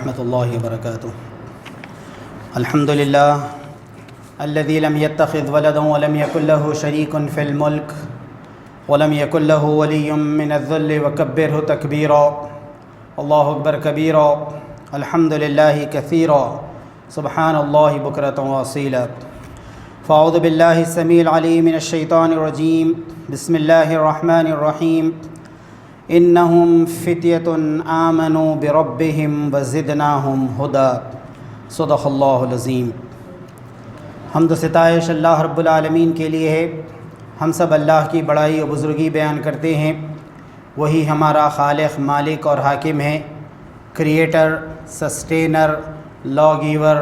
ورحمۃ اللہ وبرکاتہ۔ الحمد للہ الذی لم يتخذ ولدا ولم يكن له شریک فی الملک ولم يكن له ولی من الذل وکبرہ تکبیرا۔ اللہ اکبر کبیرا، الحمد للہ کثیرا، سبحان اللہ بکرۃ واصیلا۔ فاعوذ باللہ السمیع العلیم من الشیطان الرجیم، بسم اللہ الرحمن الرحیم۔ انہم فتیۃ آمنوا بربہم وزدناہم ھدی، صدق اللہ العظیم۔ حمد و ستائش اللہ رب العالمین کے لیے ہے۔ ہم سب اللہ کی بڑائی و بزرگی بیان کرتے ہیں۔ وہی ہمارا خالق، مالک اور حاکم ہے، کریٹر، سسٹینر، لا گیور،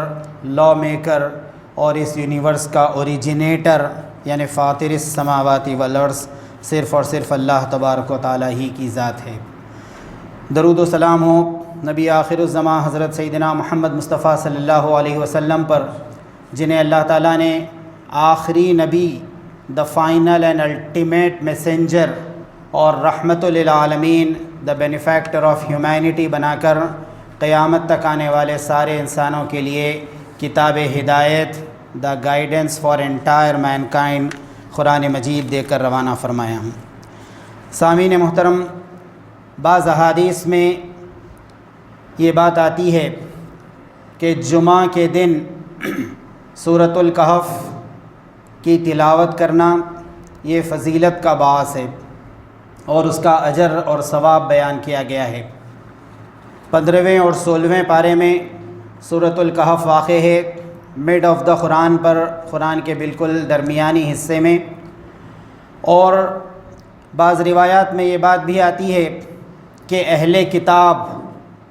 لا میکر اور اس یونیورس کا اوریجنیٹر یعنی فاطر السماوات والارض صرف اور صرف اللہ تبارک و تعالی ہی کی ذات ہے۔ درود و سلام ہو نبی آخر الزماں حضرت سیدنا محمد مصطفیٰ صلی اللہ علیہ وسلم پر، جنہیں اللہ تعالیٰ نے آخری نبی، the final and ultimate messenger اور رحمت للعالمین، دا بینیفیکٹر آف ہیومینٹی بنا کر قیامت تک آنے والے سارے انسانوں کے لیے کتاب ہدایت، the guidance for entire mankind, Quran مجید دے کر روانہ فرمایا ہوں۔ سامعین محترم، بعض احادیث میں یہ بات آتی ہے کہ جمعہ کے دن سورۃ الکہف کی تلاوت کرنا یہ فضیلت کا باعث ہے اور اس کا اجر اور ثواب بیان کیا گیا ہے۔ 15ویں اور 16ویں پارے میں سورۃ الکہف واقع ہے، مڈ آف دا قرآن پر، قرآن کے بالکل درمیانی حصے میں۔ اور بعض روایات میں یہ بات بھی آتی ہے کہ اہل کتاب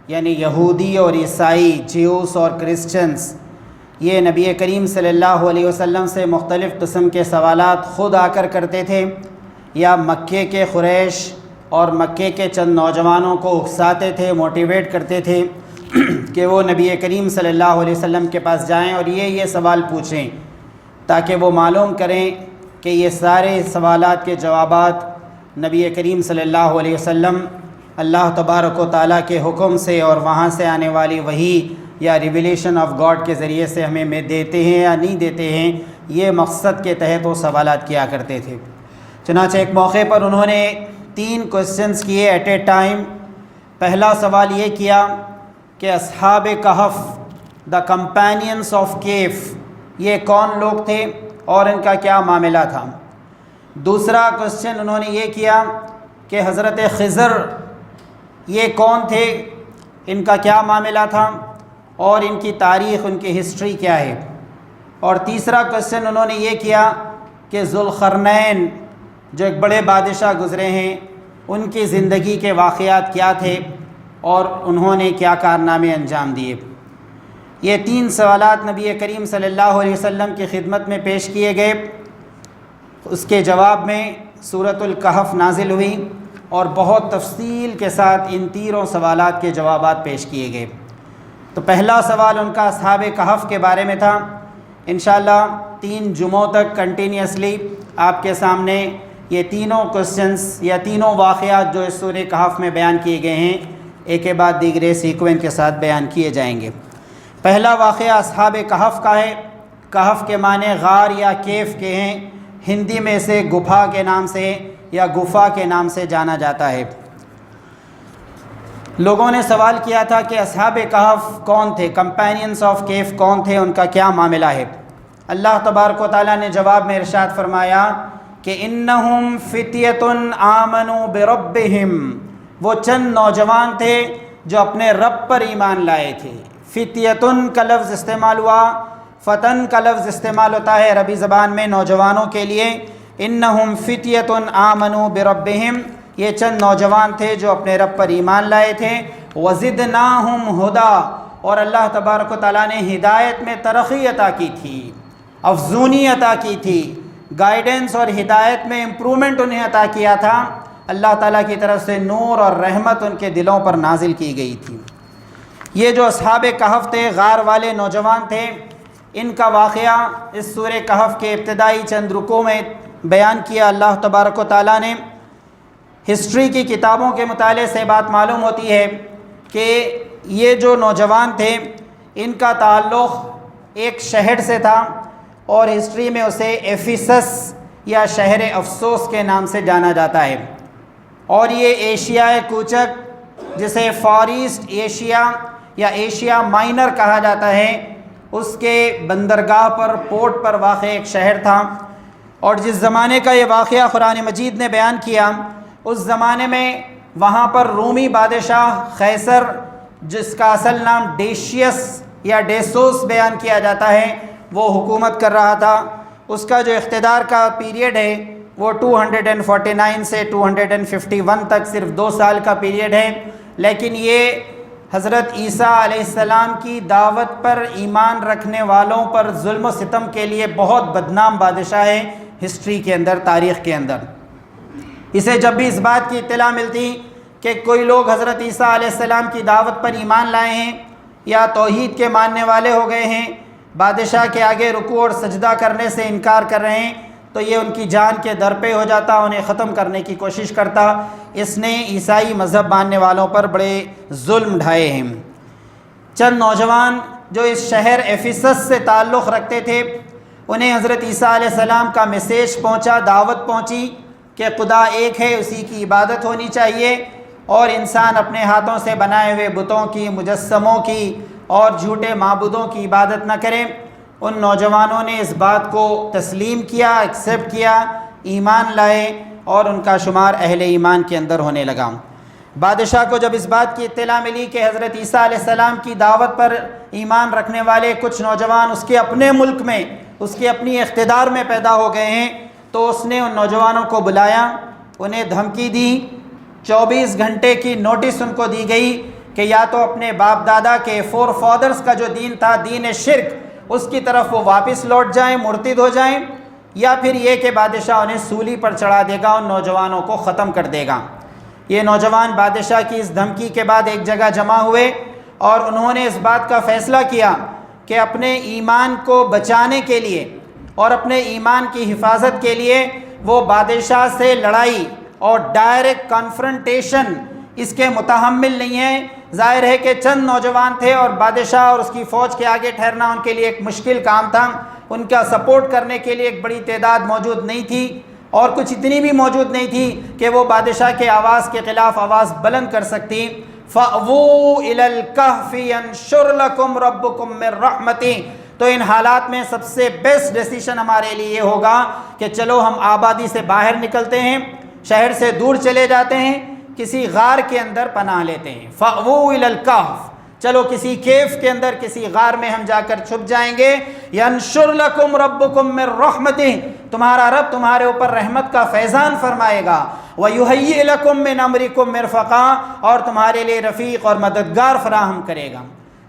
یعنی یہودی اور عیسائی، جیوس اور کرسچنز، یہ نبی کریم صلی اللہ علیہ وسلم سے مختلف قسم کے سوالات خود آ کر کرتے تھے، یا مکے کے قریش اور مکے کے چند نوجوانوں کو اکساتے تھے، موٹیویٹ کرتے تھے کہ وہ نبی کریم صلی اللہ علیہ وسلم کے پاس جائیں اور یہ سوال پوچھیں، تاکہ وہ معلوم کریں کہ یہ سارے سوالات کے جوابات نبی کریم صلی اللہ علیہ وسلم اللہ تبارک و تعالیٰ کے حکم سے اور وہاں سے آنے والی وحی یا ریویلیشن آف گاڈ کے ذریعے سے ہمیں دیتے ہیں یا نہیں دیتے ہیں۔ یہ مقصد کے تحت وہ سوالات کیا کرتے تھے۔ چنانچہ ایک موقع پر انہوں نے 3 کوسچنز کیے ایٹ اے ٹائم۔ پہلا سوال یہ کیا کہ اصحاب کہف، دا کمپینینس آف کیف، یہ کون لوگ تھے اور ان کا کیا معاملہ تھا۔ دوسرا کوسچن انہوں نے یہ کیا کہ حضرت خضر یہ کون تھے، ان کا کیا معاملہ تھا اور ان کی تاریخ، ان کی ہسٹری کیا ہے۔ اور تیسرا کوسچن انہوں نے یہ کیا کہ ذوالقرنین جو ایک بڑے بادشاہ گزرے ہیں، ان کی زندگی کے واقعات کیا تھے اور انہوں نے کیا کارنامے انجام دیے۔ یہ 3 سوالات نبی کریم صلی اللہ علیہ وسلم کی خدمت میں پیش کیے گئے۔ اس کے جواب میں سورۃ الکہف نازل ہوئی اور بہت تفصیل کے ساتھ ان 3 سوالات کے جوابات پیش کیے گئے۔ تو پہلا سوال ان کا اصحاب کہف کے بارے میں تھا۔ انشاءاللہ 3 جمعوں تک کنٹینیوسلی آپ کے سامنے یہ تینوں کوسچنز یا تینوں واقعات جو اس سورہ کہف میں بیان کیے گئے ہیں، ایک کے بعد دیگرے سیکوینس کے ساتھ بیان کیے جائیں گے۔ پہلا واقعہ اصحاب کہف کا ہے۔ کہف کے معنی غار یا کیف کے ہیں، ہندی میں اسے گپھا کے نام سے یا گفا کے نام سے جانا جاتا ہے۔ لوگوں نے سوال کیا تھا کہ اصحاب کہف کون تھے، کمپینینس آف کیف کون تھے، ان کا کیا معاملہ ہے۔ اللہ تبارک و تعالیٰ نے جواب میں ارشاد فرمایا کہ انہم فتیۃ آمنوا بربہم، وہ چند نوجوان تھے جو اپنے رب پر ایمان لائے تھے۔ فتیۃن کا لفظ استعمال ہوا، فتن کا لفظ استعمال ہوتا ہے عربی زبان میں نوجوانوں کے لیے۔ انہم فتیۃ آمنوا بربہم، یہ چند نوجوان تھے جو اپنے رب پر ایمان لائے تھے۔ وزدناہم ھدی، اور اللہ تبارک و تعالیٰ نے ہدایت میں ترقی عطا کی تھی، افزونی عطا کی تھی، گائیڈنس اور ہدایت میں امپرومنٹ انہیں عطا کیا تھا۔ اللہ تعالیٰ کی طرف سے نور اور رحمت ان کے دلوں پر نازل کی گئی تھی۔ یہ جو اصحاب کہف تھے، غار والے نوجوان تھے، ان کا واقعہ اس سورہ کہف کے ابتدائی چند رکوع میں بیان کیا اللہ تبارک و تعالیٰ نے۔ ہسٹری کی کتابوں کے مطالعے سے بات معلوم ہوتی ہے کہ یہ جو نوجوان تھے ان کا تعلق ایک شہر سے تھا اور ہسٹری میں اسے ایفیسس یا شہر افسوس کے نام سے جانا جاتا ہے، اور یہ ایشیائے کوچک جسے فار ایسٹ ایشیا یا ایشیا مائنر کہا جاتا ہے اس کے بندرگاہ پر پورٹ پر واقع ایک شہر تھا۔ اور جس زمانے کا یہ واقعہ قرآن مجید نے بیان کیا اس زمانے میں وہاں پر رومی بادشاہ قیصر، جس کا اصل نام ڈیشیس یا ڈیسوس بیان کیا جاتا ہے، وہ حکومت کر رہا تھا۔ اس کا جو اقتدار کا پیریڈ ہے وہ 249 سے 251 تک صرف 2 سال کا پیریڈ ہے، لیکن یہ حضرت عیسیٰ علیہ السلام کی دعوت پر ایمان رکھنے والوں پر ظلم و ستم کے لیے بہت بدنام بادشاہ ہے ہسٹری کے اندر، تاریخ کے اندر۔ اسے جب بھی اس بات کی اطلاع ملتی کہ کوئی لوگ حضرت عیسیٰ علیہ السلام کی دعوت پر ایمان لائے ہیں یا توحید کے ماننے والے ہو گئے ہیں، بادشاہ کے آگے رکوع اور سجدہ کرنے سے انکار کر رہے ہیں، تو یہ ان کی جان کے در پہ ہو جاتا، انہیں ختم کرنے کی کوشش کرتا۔ اس نے عیسائی مذہب ماننے والوں پر بڑے ظلم ڈھائے ہیں۔ چند نوجوان جو اس شہر ایفیسس سے تعلق رکھتے تھے انہیں حضرت عیسیٰ علیہ السلام کا میسیج پہنچا، دعوت پہنچی کہ خدا ایک ہے، اسی کی عبادت ہونی چاہیے، اور انسان اپنے ہاتھوں سے بنائے ہوئے بتوں کی، مجسموں کی اور جھوٹے معبودوں کی عبادت نہ کریں۔ ان نوجوانوں نے اس بات کو تسلیم کیا، ایکسیپٹ کیا، ایمان لائے اور ان کا شمار اہل ایمان کے اندر ہونے لگا۔ بادشاہ کو جب اس بات کی اطلاع ملی کہ حضرت عیسیٰ علیہ السلام کی دعوت پر ایمان رکھنے والے کچھ نوجوان اس کے اپنے ملک میں، اس کے اپنی اقتدار میں پیدا ہو گئے ہیں، تو اس نے ان نوجوانوں کو بلایا، انہیں دھمکی دی، 24 گھنٹے کی نوٹس ان کو دی گئی کہ یا تو اپنے باپ دادا کے فور فادرز کا جو دین تھا، دین شرک، اس کی طرف وہ واپس لوٹ جائیں، مرتد ہو جائیں، یا پھر یہ کہ بادشاہ انہیں سولی پر چڑھا دے گا، ان نوجوانوں کو ختم کر دے گا۔ یہ نوجوان بادشاہ کی اس دھمکی کے بعد ایک جگہ جمع ہوئے اور انہوں نے اس بات کا فیصلہ کیا کہ اپنے ایمان کو بچانے کے لیے اور اپنے ایمان کی حفاظت کے لیے وہ بادشاہ سے لڑائی اور ڈائریکٹ کانفرنٹیشن اس کے متحمل نہیں ہیں۔ ظاہر ہے کہ چند نوجوان تھے اور بادشاہ اور اس کی فوج کے آگے ٹھہرنا ان کے لیے ایک مشکل کام تھا، ان کا سپورٹ کرنے کے لیے ایک بڑی تعداد موجود نہیں تھی، اور کچھ اتنی بھی موجود نہیں تھی کہ وہ بادشاہ کے آواز کے خلاف آواز بلند کر سکتی۔ فَأْوُوا إِلَى الْكَهْفِ يَنشُرْ لَكُمْ رَبُّكُمْ مِنْ رَحْمَتِهِ۔ تو ان حالات میں سب سے بیسٹ ڈیسیشن ہمارے لیے یہ ہوگا کہ چلو ہم آبادی سے باہر نکلتے ہیں، شہر سے دور چلے جاتے ہیں، کسی غار کے اندر پناہ لیتے ہیں۔ فَأْوُوا إِلَى الْكَهْفِ، چلو کسی کیف کے اندر، کسی غار میں ہم جا کر چھپ جائیں گے۔ يَنشُرْ لَكُمْ رَبُّكُمْ مِنْ رَحْمَتِهِ، تمہارا رب تمہارے اوپر رحمت کا فیضان فرمائے گا۔ وَيُهَيِّئْ لَكُمْ مِنْ أَمْرِكُمْ مِرْفَقًا، اور تمہارے لیے رفیق اور مددگار فراہم کرے گا۔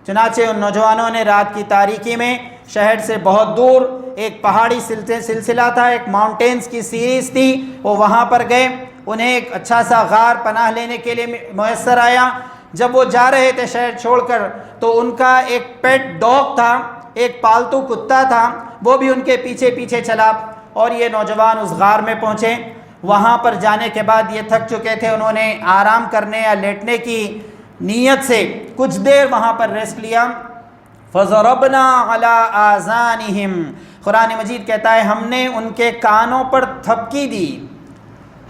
چنانچہ ان نوجوانوں نے رات کی تاریکی میں شہر سے بہت دور ایک پہاڑی سلسلہ تھا، ایک ماؤنٹینز کی سیریز تھی، وہ وہاں پر گئے، انہیں ایک اچھا سا غار پناہ لینے کے لیے میسر آیا۔ جب وہ جا رہے تھے شہر چھوڑ کر تو ان کا ایک پیٹ ڈاگ تھا، ایک پالتو کتا تھا، وہ بھی ان کے پیچھے پیچھے چلا، اور یہ نوجوان اس غار میں پہنچے۔ وہاں پر جانے کے بعد یہ تھک چکے تھے، انہوں نے آرام کرنے یا لیٹنے کی نیت سے کچھ دیر وہاں پر ریسٹ لیا۔ فَضَرَبْنَا عَلَىٰ آذَانِهِمْ، قرآن مجید کہتا ہے ہم نے ان کے کانوں پر تھپکی دی،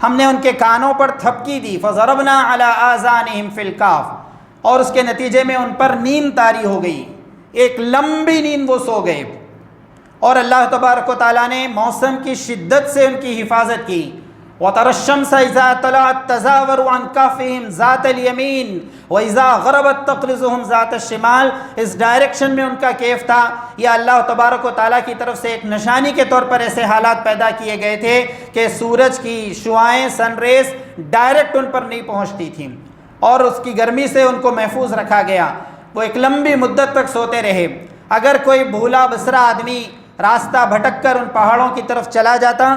ہم نے ان کے کانوں پر تھپکی دی۔ فَضَرَبْنَا عَلَىٰ آذَانِهِمْ فِي الْكَهْفِ، اور اس کے نتیجے میں ان پر نیند طاری ہو گئی، ایک لمبی نیند وہ سو گئے، اور اللہ تبارک و تعالیٰ نے موسم کی شدت سے ان کی حفاظت کی۔ وَتَرَى الشَّمْسَ إِذَا طَلَعَتْ تَزَاوَرُ عَنْ كَهْفِهِمْ ذَاتَ الْيَمِينِ وَإِذَا غَرَبَتْ تَقْرِضُهُمْ ذَاتَ الشِّمَالِ، اس ڈائریکشن میں ان کا کیف تھا۔ یا اللہ تبارک و تعالیٰ کی طرف سے ایک نشانی کے طور پر ایسے حالات پیدا کیے گئے تھے کہ سورج کی شعاعیں، سن ریز ڈائریکٹ ان پر نہیں پہنچتی تھیں، اور اس کی گرمی سے ان کو محفوظ رکھا گیا۔ وہ ایک لمبی مدت تک سوتے رہے۔ اگر کوئی بھولا بسرا آدمی راستہ بھٹک کر ان پہاڑوں کی طرف چلا جاتا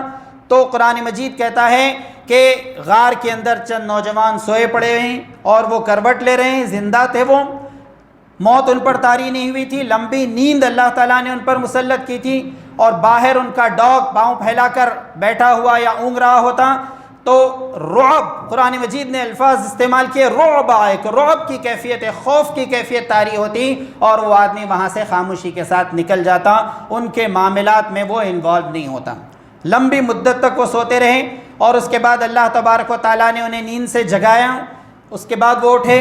تو قرآن مجید کہتا ہے کہ غار کے اندر چند نوجوان سوئے پڑے ہیں اور وہ کروٹ لے رہے ہیں، زندہ تھے، وہ موت ان پر طاری نہیں ہوئی تھی، لمبی نیند اللہ تعالیٰ نے ان پر مسلط کی تھی، اور باہر ان کا ڈاگ پاؤں پھیلا کر بیٹھا ہوا یا اونگ رہا ہوتا تو رعب، قرآن مجید نے الفاظ استعمال کیے، رعب ایک رعب کی کیفیت، خوف کی کیفیت طاری ہوتی اور وہ آدمی وہاں سے خاموشی کے ساتھ نکل جاتا، ان کے معاملات میں وہ انوالو نہیں ہوتا۔ لمبی مدت تک وہ سوتے رہے اور اس کے بعد اللہ تبارک و تعالیٰ نے انہیں نیند سے جگایا، اس کے بعد وہ اٹھے،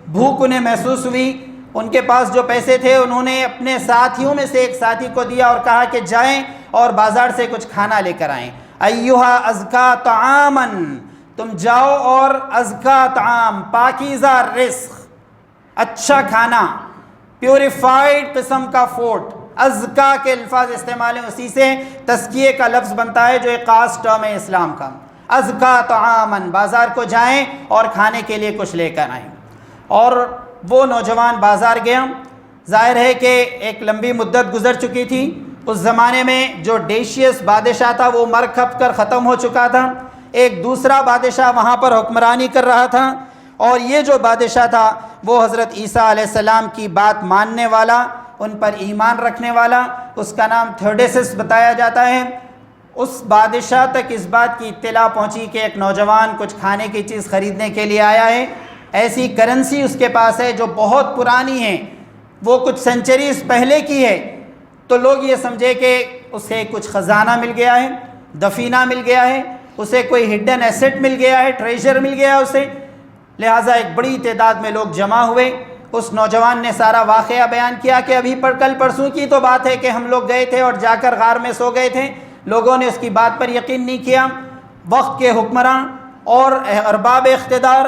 بھوک انہیں محسوس ہوئی، ان کے پاس جو پیسے تھے انہوں نے اپنے ساتھیوں میں سے ایک ساتھی کو دیا اور کہا کہ جائیں اور بازار سے کچھ کھانا لے کر آئیں۔ ایھا ازکا طعاماً، تم جاؤ اور ازکا طعام، پاکیزہ رزق، اچھا کھانا، پیوریفائڈ قسم کا فوڈ، ازکا کے الفاظ استعمال ہیں، اسی سے تزکیے کا لفظ بنتا ہے جو ایک خاص ٹرم ہے اسلام کا۔ ازکا طعاماً، بازار کو جائیں اور کھانے کے لیے کچھ لے کر آئیں۔ اور وہ نوجوان بازار گیا، ظاہر ہے کہ ایک لمبی مدت گزر چکی تھی، اس زمانے میں جو ڈیشیس بادشاہ تھا وہ مر کھپ کر ختم ہو چکا تھا، ایک دوسرا بادشاہ وہاں پر حکمرانی کر رہا تھا، اور یہ جو بادشاہ تھا وہ حضرت عیسیٰ علیہ السلام کی بات ماننے والا، ان پر ایمان رکھنے والا، اس کا نام تھیوڈیسس بتایا جاتا ہے۔ اس بادشاہ تک اس بات کی اطلاع پہنچی کہ ایک نوجوان کچھ کھانے کی چیز خریدنے کے لیے آیا ہے، ایسی کرنسی اس کے پاس ہے جو بہت پرانی ہے، وہ کچھ سینچریز پہلے کی ہے، تو لوگ یہ سمجھے کہ اسے کچھ خزانہ مل گیا ہے، دفینہ مل گیا ہے، اسے کوئی ہڈن ایسٹ مل گیا ہے، ٹریجر مل گیا ہے اسے، لہٰذا ایک بڑی تعداد میں لوگ جمع ہوئے۔ اس نوجوان نے سارا واقعہ بیان کیا کہ ابھی کل پرسوں کی تو بات ہے کہ ہم لوگ گئے تھے اور جا کر غار میں سو گئے تھے، لوگوں نے اس کی بات پر یقین نہیں کیا۔ وقت کے حکمراں اور ارباب اقتدار،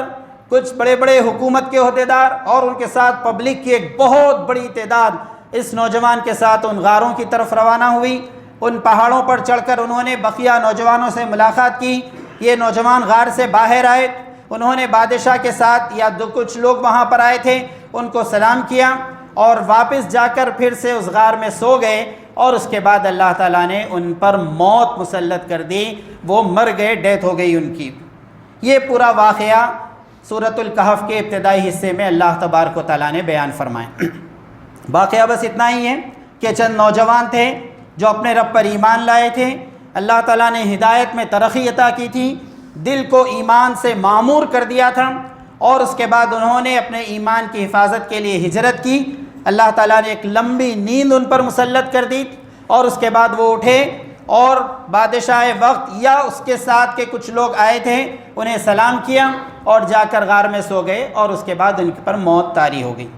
کچھ بڑے بڑے حکومت کے عہدیدار اور ان کے ساتھ پبلک کی ایک بہت بڑی تعداد اس نوجوان کے ساتھ ان غاروں کی طرف روانہ ہوئی۔ ان پہاڑوں پر چڑھ کر انہوں نے بقیہ نوجوانوں سے ملاقات کی۔ یہ نوجوان غار سے باہر آئے، انہوں نے بادشاہ کے ساتھ یا کچھ لوگ وہاں پر آئے تھے ان کو سلام کیا اور واپس جا کر پھر سے اس غار میں سو گئے، اور اس کے بعد اللہ تعالیٰ نے ان پر موت مسلط کر دی، وہ مر گئے، ڈیتھ ہو گئی ان کی۔ یہ پورا واقعہ سورۃ الکہف کے ابتدائی حصے میں اللہ تبارک و تعالیٰ نے بیان فرمائے۔ واقعہ بس اتنا ہی ہے کہ چند نوجوان تھے جو اپنے رب پر ایمان لائے تھے، اللہ تعالیٰ نے ہدایت میں ترقی عطا کی تھی، دل کو ایمان سے معمور کر دیا تھا، اور اس کے بعد انہوں نے اپنے ایمان کی حفاظت کے لیے ہجرت کی۔ اللہ تعالیٰ نے ایک لمبی نیند ان پر مسلط کر دی، اور اس کے بعد وہ اٹھے اور بادشاہ وقت یا اس کے ساتھ کے کچھ لوگ آئے تھے انہیں سلام کیا اور جا کر غار میں سو گئے، اور اس کے بعد ان پر موت طاری ہو گئی۔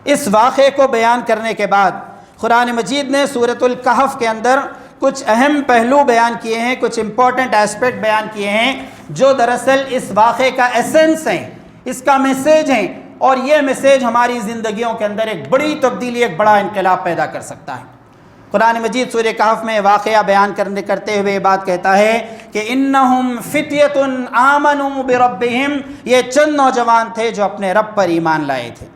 اس واقعے کو بیان کرنے کے بعد قرآن مجید نے سورۃ الکہف کے اندر کچھ اہم پہلو بیان کیے ہیں، کچھ امپورٹنٹ ایسپیکٹ بیان کیے ہیں جو دراصل اس واقعے کا ایسنس ہیں، اس کا میسیج ہیں، اور یہ میسیج ہماری زندگیوں کے اندر ایک بڑی تبدیلی، ایک بڑا انقلاب پیدا کر سکتا ہے۔ قرآن مجید سورہ کہف میں واقعہ بیان کرتے ہوئے یہ بات کہتا ہے کہ انہم فتیۃ آمنوا بربہم، یہ چند نوجوان تھے جو اپنے رب پر ایمان لائے تھے۔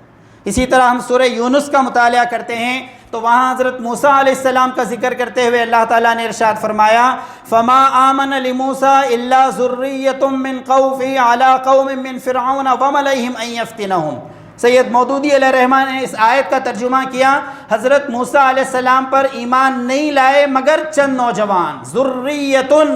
اسی طرح ہم سورہ یونس کا مطالعہ کرتے ہیں تو وہاں حضرت موسیٰ علیہ السلام کا ذکر کرتے ہوئے اللہ تعالیٰ نے ارشاد فرمایا فما آمن لموسیٰ الا ذریۃ من قومہ علی قوم من فرعون وملئہم ان یفتنہم۔ سید مودودی علیہ الرحمٰن نے اس آیت کا ترجمہ کیا، حضرت موسیٰ علیہ السلام پر ایمان نہیں لائے مگر چند نوجوان، ذریۃن،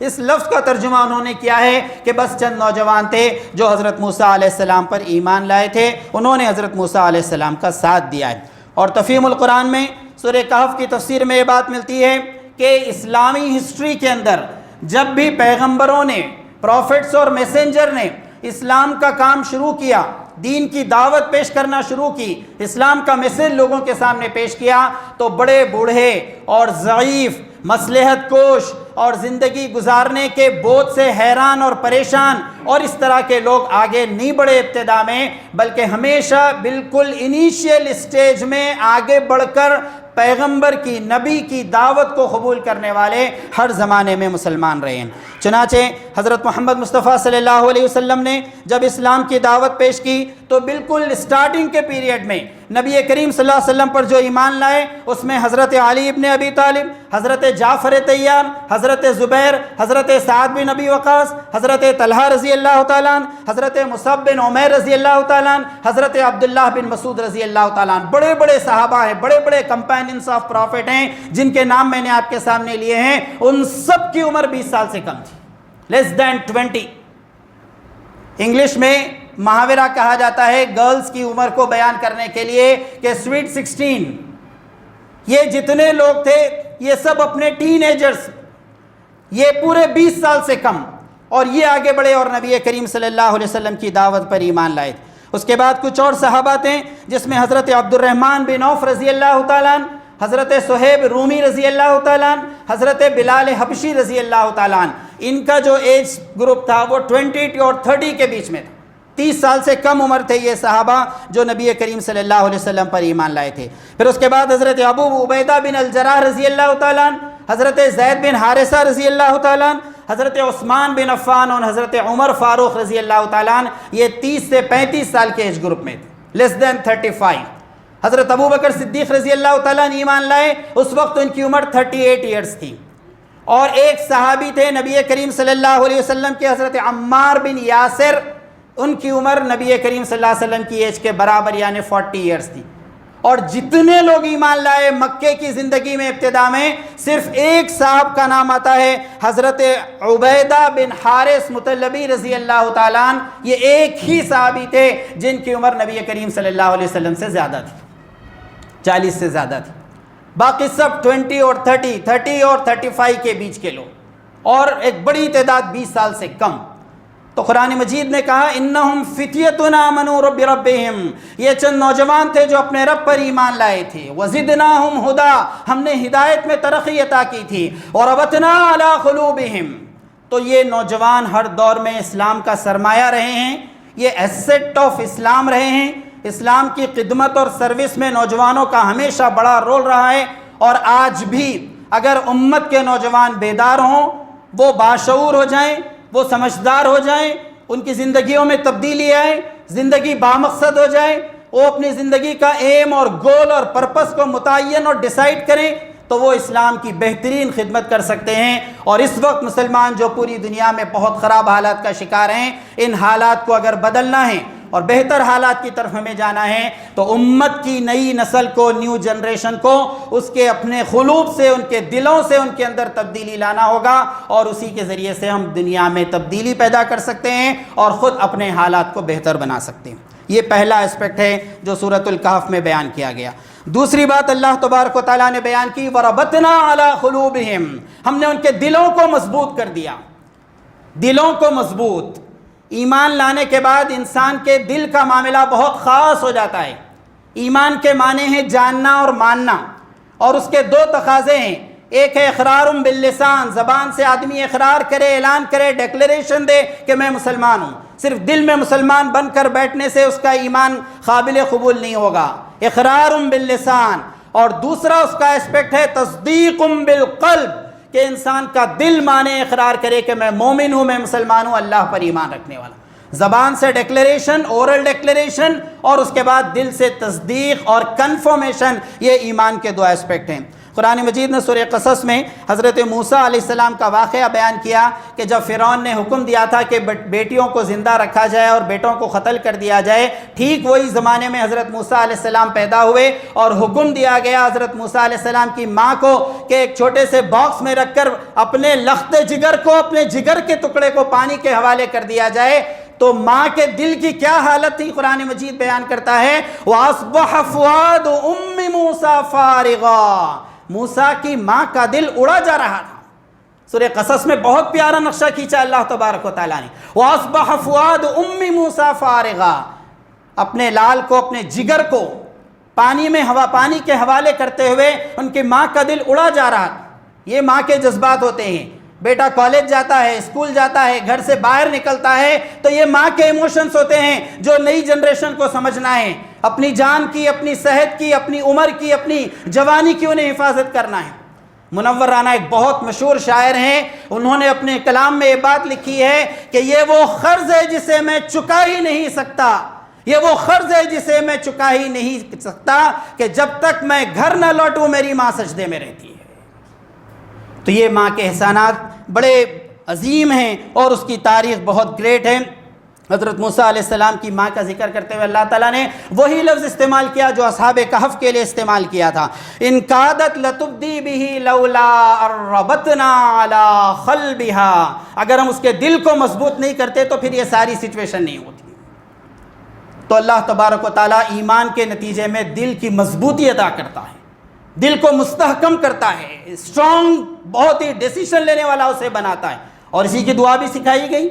اس لفظ کا ترجمہ انہوں نے کیا ہے کہ بس چند نوجوان تھے جو حضرت موسیٰ علیہ السلام پر ایمان لائے تھے، انہوں نے حضرت موسیٰ علیہ السلام کا ساتھ دیا ہے۔ اور تفہیم القرآن میں سورہ کہف کی تفسیر میں یہ بات ملتی ہے کہ اسلامی ہسٹری کے اندر جب بھی پیغمبروں نے، پروفٹس اور میسنجر نے اسلام کا کام شروع کیا، دین کی دعوت پیش کرنا شروع کی، اسلام کا میسج لوگوں کے سامنے پیش کیا، تو بڑے بوڑھے اور ضعیف، مصلحت کوش اور زندگی گزارنے کے بوجھ سے حیران اور پریشان اور اس طرح کے لوگ آگے نہیں بڑھے ابتدا میں، بلکہ ہمیشہ بالکل انیشیل اسٹیج میں آگے بڑھ کر پیغمبر کی، نبی کی دعوت کو قبول کرنے والے ہر زمانے میں مسلمان رہے ہیں۔ چنانچہ حضرت محمد مصطفیٰ صلی اللہ علیہ وسلم نے جب اسلام کی دعوت پیش کی تو بالکل اسٹارٹنگ کے پیریڈ میں نبی کریم صلی اللہ علیہ وسلم پر جو ایمان لائے اس میں حضرت علی ابن ابی طالب، حضرت جعفر طیار، حضرت زبیر، حضرت سعد بن ابی وقاص، حضرت طلحہ رضی اللہ تعالیٰ عنہ، حضرت مصعب بن عمیر رضی اللہ تعالیٰ عنہ، حضرت عبداللہ بن مسعود رضی اللہ تعالیٰ عنہ، بڑے بڑے صحابہ ہیں، بڑے بڑے کمپیننس آف پروفٹ ہیں جن کے نام میں نے آپ کے سامنے لیے ہیں۔ ان سب کی عمر 20 سال سے کم تھی، لیس دین 20. انگلش میں محاورہ کہا جاتا ہے گرلز کی عمر کو بیان کرنے کے لیے کہ سویٹ 16. یہ جتنے لوگ تھے یہ سب اپنے ٹین ایجرز، یہ پورے 20 سال سے کم، اور یہ آگے بڑھے اور نبی کریم صلی اللہ علیہ وسلم کی دعوت پر ایمان لائے تھے. اس کے بعد کچھ اور صحابہ تھے جس میں حضرت عبد الرحمن بن عوف رضی اللہ تعالیٰ عنہ، حضرت صہیب رومی رضی اللہ تعالیٰ عنہ، حضرت بلال حبشی رضی اللہ تعالیٰ عنہ. ان کا جو ایج گروپ تھا وہ 20 اور 30 کے بیچ میں تھا. 30 سال سے کم عمر تھے یہ صحابہ جو نبی کریم صلی اللہ علیہ وسلم پر ایمان لائے تھے. پھر اس کے بعد حضرت ابو عبیدہ بن الجراح رضی اللہ تعالیٰ عنہ، حضرت زید بن حارثہ رضی اللہ تعالیٰ عنہ، حضرت عثمان بن عفان اور حضرت عمر فاروق رضی اللہ تعالیٰ عنہ. یہ 30 سے 35 سال کے ایج گروپ میں تھے، لیس دین 35. حضرت ابو بکر صدیق رضی اللہ تعالیٰ عنہ ایمان لائے، اس وقت ان کی عمر 38 ایئرز تھی. اور ایک صحابی تھے نبی کریم صلی اللہ علیہ وسلم کے، حضرت عمار بن یاسر، ان کی عمر نبی کریم صلی اللہ علیہ وسلم کی ایج کے برابر یعنی 40 ایئرز تھی. اور جتنے لوگ ایمان لائے مکے کی زندگی میں ابتدا میں، صرف ایک صاحب کا نام آتا ہے، حضرت عبیدہ بن حارث مطلبی رضی اللہ تعالیٰ عنہ. یہ ایک ہی صحابی تھے جن کی عمر نبی کریم صلی اللہ علیہ وسلم سے زیادہ تھی، 40 سے زیادہ تھی. باقی سب 20 اور 30 اور 35 کے بیچ کے لوگ، اور ایک بڑی تعداد 20 سال سے کم. تو قرآن مجید نے کہا انہم فتیۃ آمنوا بربہم، یہ چند نوجوان تھے جو اپنے رب پر ایمان لائے تھے. وزدناہم ہدی، ہم نے ہدایت میں ترقی عطا کی تھی. وربطنا علی قلوبہم، تو یہ نوجوان ہر دور میں اسلام کا سرمایہ رہے ہیں، یہ ایسٹ آف اسلام رہے ہیں. اسلام کی خدمت اور سروس میں نوجوانوں کا ہمیشہ بڑا رول رہا ہے. اور آج بھی اگر امت کے نوجوان بیدار ہوں، وہ باشعور ہو جائیں، وہ سمجھدار ہو جائیں، ان کی زندگیوں میں تبدیلی آئے، زندگی بامقصد ہو جائے، وہ اپنی زندگی کا ایم اور گول اور پرپس کو متعین اور ڈیسائیڈ کریں، تو وہ اسلام کی بہترین خدمت کر سکتے ہیں. اور اس وقت مسلمان جو پوری دنیا میں بہت خراب حالات کا شکار ہیں، ان حالات کو اگر بدلنا ہے اور بہتر حالات کی طرف ہمیں جانا ہے تو امت کی نئی نسل کو، نیو جنریشن کو، اس کے اپنے قلوب سے، ان کے دلوں سے ان کے اندر تبدیلی لانا ہوگا. اور اسی کے ذریعے سے ہم دنیا میں تبدیلی پیدا کر سکتے ہیں اور خود اپنے حالات کو بہتر بنا سکتے ہیں. یہ پہلا اسپیکٹ ہے جو سورۃ الکہف میں بیان کیا گیا. دوسری بات اللہ تبارک و تعالیٰ نے بیان کی، وَرَبَطْنَا عَلَىٰ قُلُوبِهِمْ، ہم نے ان کے دلوں کو مضبوط کر دیا. دلوں کو مضبوط. ایمان لانے کے بعد انسان کے دل کا معاملہ بہت خاص ہو جاتا ہے. ایمان کے معنی ہیں جاننا اور ماننا، اور اس کے دو تقاضے ہیں. ایک ہے اقرار باللسان، زبان سے آدمی اقرار کرے، اعلان کرے، ڈیکلیریشن دے کہ میں مسلمان ہوں. صرف دل میں مسلمان بن کر بیٹھنے سے اس کا ایمان قابل قبول نہیں ہوگا. اقرار باللسان. اور دوسرا اس کا اسپیکٹ ہے تصدیق بالقلب، کہ انسان کا دل مانے، اقرار کرے کہ میں مومن ہوں، میں مسلمان ہوں، اللہ پر ایمان رکھنے والا. زبان سے ڈیکلیریشن، اورل ڈیکلیریشن، اور اس کے بعد دل سے تصدیق اور کنفرمیشن. یہ ایمان کے دو اسپیکٹ ہیں. قرآن مجید نے سورہ قصص میں حضرت موسیٰ علیہ السلام کا واقعہ بیان کیا کہ جب فرعون نے حکم دیا تھا کہ بیٹیوں کو زندہ رکھا جائے اور بیٹوں کو قتل کر دیا جائے، ٹھیک وہی زمانے میں حضرت موسیٰ علیہ السلام پیدا ہوئے اور حکم دیا گیا حضرت موسیٰ علیہ السلام کی ماں کو کہ ایک چھوٹے سے باکس میں رکھ کر اپنے لخت جگر کو، اپنے جگر کے ٹکڑے کو پانی کے حوالے کر دیا جائے. تو ماں کے دل کی کیا حالت تھی قرآن مجید بیان کرتا ہے، وَأَصْبَحَ فُؤَادُ أُمِّ مُوسَىٰ فَارِغًا، موسیٰ کی ماں کا دل اڑا جا رہا تھا. سورہ قصص میں بہت پیارا نقشہ کھینچا اللہ تبارک و تعالیٰ نے. وَأَصْبَحَ فُؤَادُ أُمِّ مُوسَىٰ فَارِغًا، اپنے لال کو، اپنے جگر کو پانی کے حوالے کرتے ہوئے ان کی ماں کا دل اڑا جا رہا تھا. یہ ماں کے جذبات ہوتے ہیں. بیٹا کالج جاتا ہے، اسکول جاتا ہے، گھر سے باہر نکلتا ہے تو یہ ماں کے ایموشنز ہوتے ہیں جو نئی جنریشن کو سمجھنا ہے. اپنی جان کی، اپنی صحت کی، اپنی عمر کی، اپنی جوانی کی انہیں حفاظت کرنا ہے. منور رانا ایک بہت مشہور شاعر ہیں، انہوں نے اپنے کلام میں یہ بات لکھی ہے کہ یہ وہ قرض ہے جسے میں چکا ہی نہیں سکتا، یہ وہ قرض ہے جسے میں چکا ہی نہیں سکتا کہ جب تک میں گھر نہ لوٹوں میری ماں سجدے میں رہتی ہے. تو یہ ماں کے احسانات بڑے عظیم ہیں اور اس کی تاریخ بہت گریٹ ہے. حضرت موسیٰ علیہ السلام کی ماں کا ذکر کرتے ہوئے اللہ تعالیٰ نے وہی لفظ استعمال کیا جو اصحاب کہف کے لیے استعمال کیا تھا، ان کادت لتبدی بہ لولا اربتنا علی قلبہا، اگر ہم اس کے دل کو مضبوط نہیں کرتے تو پھر یہ ساری سچویشن نہیں ہوتی۔ تو اللہ تبارک و تعالیٰ ایمان کے نتیجے میں دل کی مضبوطی عطا کرتا ہے، دل کو مستحکم کرتا ہے، اسٹرانگ، بہت ہی ڈیسیشن لینے والا اسے بناتا ہے، اور اسی کی دعا بھی سکھائی گئی۔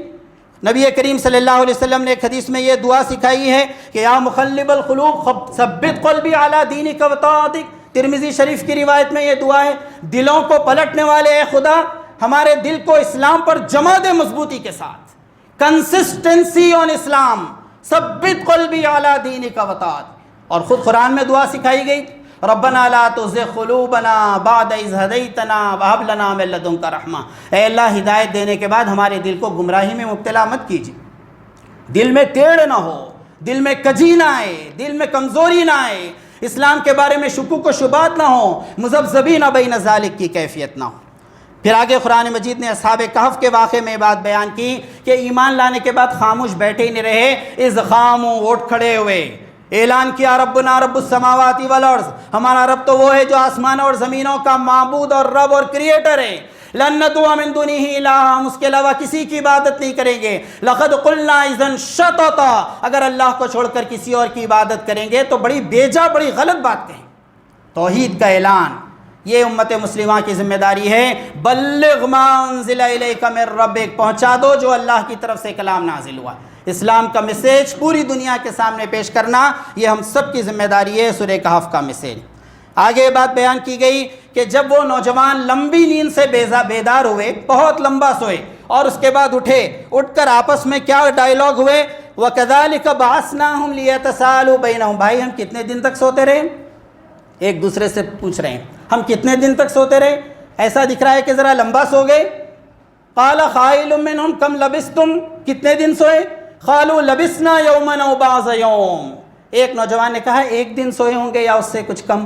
نبی کریم صلی اللہ علیہ وسلم نے ایک حدیث میں یہ دعا سکھائی ہے کہ یا مقلب القلوب ثبت قلبی علی دینک و طاعتک، ترمذی شریف کی روایت میں یہ دعا ہے، دلوں کو پلٹنے والے اے خدا ہمارے دل کو اسلام پر جمع دے مضبوطی کے ساتھ، کنسسٹنسی آن اسلام، ثبت قلبی علی دینک و طاعتک۔ اور خود قرآن میں دعا سکھائی گئی، ربنا لا تزغ قلوبنا بعد اذ ہدیتنا وہب لنا من لدنک رحمہ، اے اللہ ہدایت دینے کے بعد ہمارے دل کو گمراہی میں مبتلا مت کیجیے، دل میں ٹیڑھ نہ ہو، دل میں کجی نہ آئے، دل میں کمزوری نہ آئے، اسلام کے بارے میں شکوک و شبہات نہ ہو، مذبذبین بین ذالک کی کیفیت نہ ہو۔ پھر آگے قرآن مجید نے اصحاب کہف کے واقعے میں بات بیان کی کہ ایمان لانے کے بعد خاموش بیٹھے ہی نہیں رہے، اذ قاموا، اٹھ کھڑے ہوئے، اعلان کیا ربنا رب السماوات والارض، ہمارا رب تو وہ ہے جو آسمانوں اور زمینوں کا معبود اور رب اور کریٹر ہے، لن ندعو من دونہ الہ، ہم اس کے علاوہ کسی کی عبادت نہیں کریں گے، لقد قلنا اذا شططا، اگر اللہ کو چھوڑ کر کسی اور کی عبادت کریں گے تو بڑی بیجا، بڑی غلط بات کہیں۔ توحید کا اعلان یہ امت مسلمہ کی ذمہ داری ہے، بلغ ما انزل الیک من ربک، پہنچا دو جو اللہ کی طرف سے کلام نازل ہوا، اسلام کا میسیج پوری دنیا کے سامنے پیش کرنا یہ ہم سب کی ذمہ داری ہے، سورہ کہف کا میسیج۔ آگے بات بیان کی گئی کہ جب وہ نوجوان لمبی نیند سے بیدار ہوئے، بہت لمبا سوئے، اور اس کے بعد اٹھے، اٹھ کر آپس میں کیا ڈائیلاگ ہوئے، وَكَذَلِكَ بَعَثْنَاهُمْ لِيَتَسَاءَلُوا بَيْنَهُمْ، بھائی ہم کتنے دن تک سوتے رہے؟ ایک دوسرے سے پوچھ رہے ہیں ہم کتنے دن تک سوتے رہے؟ ایسا دکھ رہا ہے کہ ذرا لمبا سو گئے۔ قال قائل منهم كم لبثتم، کتنے دن سوئے؟ قالوا لبثنا يوما او بعض يوم، ایک نوجوان نے کہا ایک دن سوئے ہوں گے یا اس سے کچھ کم۔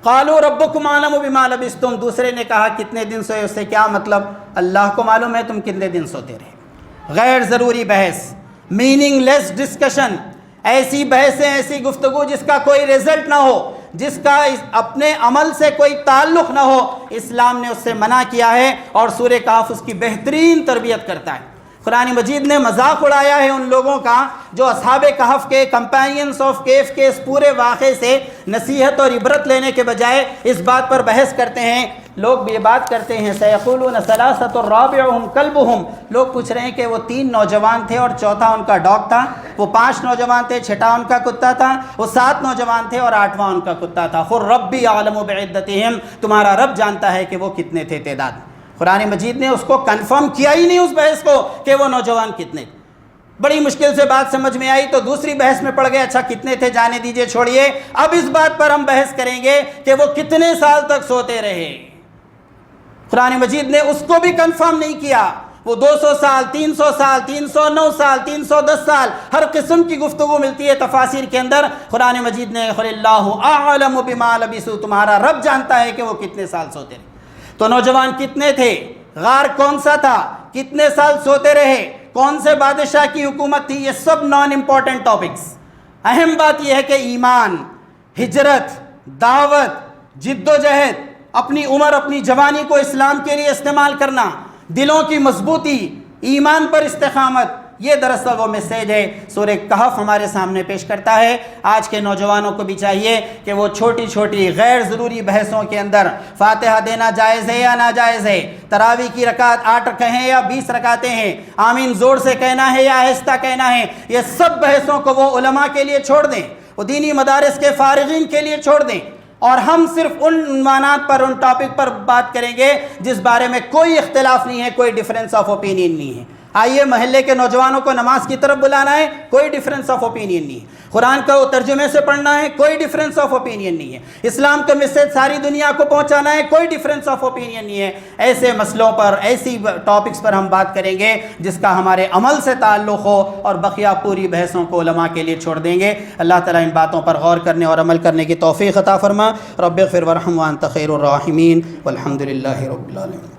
قالوا ربكم اعلم بما لبثتم، دوسرے نے کہا کتنے دن سوئے، اس سے کیا مطلب، اللہ کو معلوم ہے تم کتنے دن سوتے رہے۔ غیر ضروری بحث، میننگ لیس ڈسکشن، ایسی بحثیں، ایسی گفتگو جس کا کوئی رزلٹ نہ ہو، جس کا اپنے عمل سے کوئی تعلق نہ ہو، اسلام نے اس سے منع کیا ہے، اور سورہ کہف اس کی بہترین تربیت کرتا ہے۔ قرآن مجید نے مذاق اڑایا ہے ان لوگوں کا جو اصحاب کہف کے، کمپینینز آف کیف کے اس پورے واقعے سے نصیحت اور عبرت لینے کے بجائے اس بات پر بحث کرتے ہیں۔ لوگ یہ بات کرتے ہیں سیقولون ثلاثۃ رابعہم کلبہم، لوگ پوچھ رہے ہیں کہ وہ 3 نوجوان تھے اور چوتھا ان کا ڈاگ تھا، وہ 5 نوجوان تھے، چھٹا ان کا کتا تھا، وہ 7 نوجوان تھے اور 8واں ان کا کتا تھا۔ قل ربی اعلم بعدتہم، تمہارا رب جانتا ہے کہ وہ کتنے تھے تعداد۔ قرآن مجید نے اس کو کنفرم کیا ہی نہیں اس بحث کو کہ وہ نوجوان کتنے، بڑی مشکل سے بات سمجھ میں آئی تو دوسری بحث میں پڑ گئے، اچھا کتنے تھے جانے دیجئے، چھوڑیے، اب اس بات پر ہم بحث کریں گے کہ وہ کتنے سال تک سوتے رہے۔ قرآن مجید نے اس کو بھی کنفرم نہیں کیا، وہ 200 سال، 300 سال، 309 سال، 310 سال، ہر قسم کی گفتگو ملتی ہے تفاسیر کے اندر۔ قرآن مجید نے قل اللہ اعلم بما لبثوا، تمہارا رب جانتا ہے کہ وہ کتنے سال سوتے رہے۔ تو نوجوان کتنے تھے، غار کون سا تھا، کتنے سال سوتے رہے، کون سے بادشاہ کی حکومت تھی، یہ سب نان امپورٹنٹ ٹاپکس۔ اہم بات یہ ہے کہ ایمان، ہجرت، دعوت، جد و جہد، اپنی عمر، اپنی جوانی کو اسلام کے لیے استعمال کرنا، دلوں کی مضبوطی، ایمان پر استقامت، یہ دراصل وہ میسیج ہے سورہ کہف ہمارے سامنے پیش کرتا ہے۔ آج کے نوجوانوں کو بھی چاہیے کہ وہ چھوٹی چھوٹی غیر ضروری بحثوں کے اندر فاتحہ دینا جائز ہے یا ناجائز ہے، تراویح کی رکعت 8 کہیں یا 20 رکعتیں ہیں، آمین زور سے کہنا ہے یا آہستہ کہنا ہے، یہ سب بحثوں کو وہ علماء کے لیے چھوڑ دیں، وہ دینی مدارس کے فارغین کے لیے چھوڑ دیں، اور ہم صرف ان عنوانات پر، ان ٹاپک پر بات کریں گے جس بارے میں کوئی اختلاف نہیں ہے، کوئی ڈیفرنس آف اوپینین نہیں ہے۔ آئیے محلے کے نوجوانوں کو نماز کی طرف بلانا ہے، کوئی ڈیفرنس آف اوپینین نہیں ہے۔ قرآن کا وہ ترجمے سے پڑھنا ہے، کوئی ڈیفرنس آف اوپینین نہیں ہے۔ اسلام کا میسیج ساری دنیا کو پہنچانا ہے، کوئی ڈیفرنس آف اوپینین نہیں ہے۔ ایسے مسئلوں پر، ایسی ٹاپکس پر ہم بات کریں گے جس کا ہمارے عمل سے تعلق ہو، اور بقیہ پوری بحثوں کو علماء کے لیے چھوڑ دیں گے۔ اللہ تعالیٰ ان باتوں پر غور کرنے اور عمل کرنے کی توفیق عطا فرما۔ رب اغفر وارحم وانت خیر الراحمین، والحمد للہ رب العالمین۔